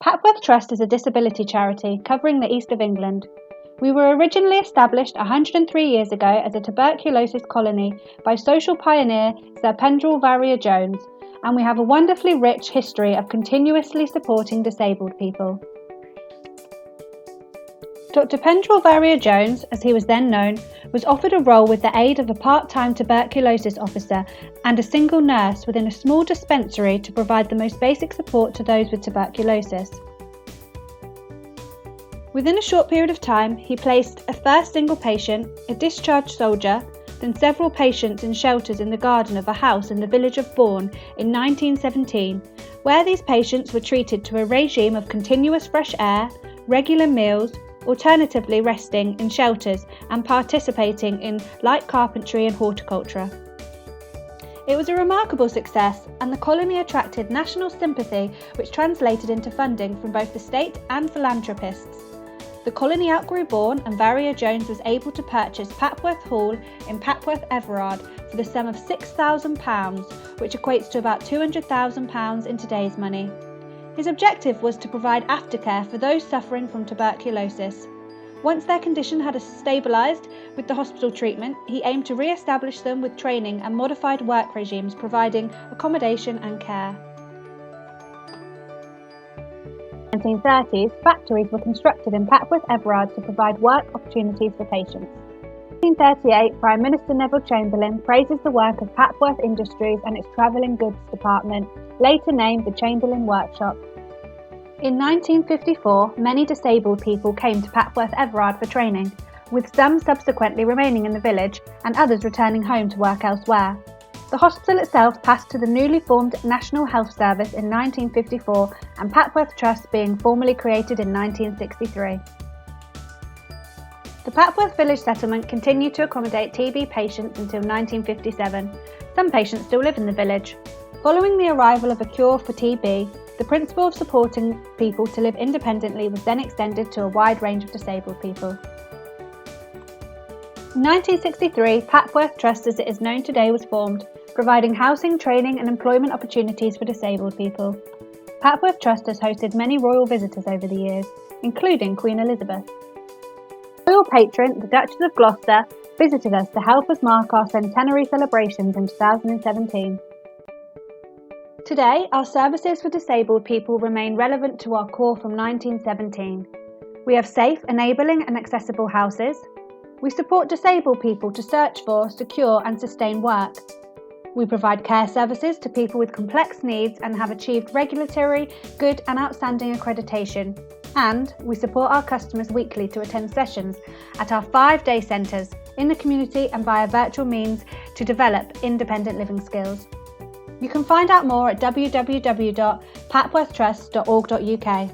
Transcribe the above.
Papworth Trust is a disability charity covering the east of England. We were originally established 103 years ago as a tuberculosis colony by social pioneer Sir Pendrell Varrier-Jones, and we have a wonderfully rich history of continuously supporting disabled people. Dr. Pendrell Varrier-Jones, as he was then known, was offered a role with the aid of a part-time tuberculosis officer and a single nurse within a small dispensary to provide the most basic support to those with tuberculosis. Within a short period of time, he placed a first single patient, a discharged soldier, then several patients in shelters in the garden of a house in the village of Bourne in 1917, where these patients were treated to a regime of continuous fresh air, regular meals, alternatively resting in shelters and participating in light carpentry and horticulture. It was a remarkable success, and the colony attracted national sympathy, which translated into funding from both the state and philanthropists. The colony outgrew Bourne, and Varrier-Jones was able to purchase Papworth Hall in Papworth, Everard for the sum of £6,000, which equates to about £200,000 in today's money. His objective was to provide aftercare for those suffering from tuberculosis. Once their condition had stabilised with the hospital treatment, he aimed to re-establish them with training and modified work regimes providing accommodation and care. In the 1930s, factories were constructed in Papworth, Everard to provide work opportunities for patients. In 1938, Prime Minister Neville Chamberlain praises the work of Papworth Industries and its travelling goods department, later named the Chamberlain Workshop. In 1954, many disabled people came to Papworth, Everard for training, with some subsequently remaining in the village and others returning home to work elsewhere. The hospital itself passed to the newly formed National Health Service in 1954 and Papworth Trust being formally created in 1963. The Papworth village settlement continued to accommodate TB patients until 1957. Some patients still live in the village. Following the arrival of a cure for TB, the principle of supporting people to live independently was then extended to a wide range of disabled people. In 1963, Papworth Trust as it is known today was formed, providing housing, training and employment opportunities for disabled people. Papworth Trust has hosted many royal visitors over the years, including Queen Elizabeth. Royal patron, the Duchess of Gloucester, visited us to help us mark our centenary celebrations in 2017. Today, our services for disabled people remain relevant to our core from 1917. We have safe, enabling and accessible houses. We support disabled people to search for, secure and sustain work. We provide care services to people with complex needs and have achieved regulatory, good and outstanding accreditation. And we support our customers weekly to attend sessions at our 5-day centres in the community and via virtual means to develop independent living skills. You can find out more at www.papworthtrust.org.uk.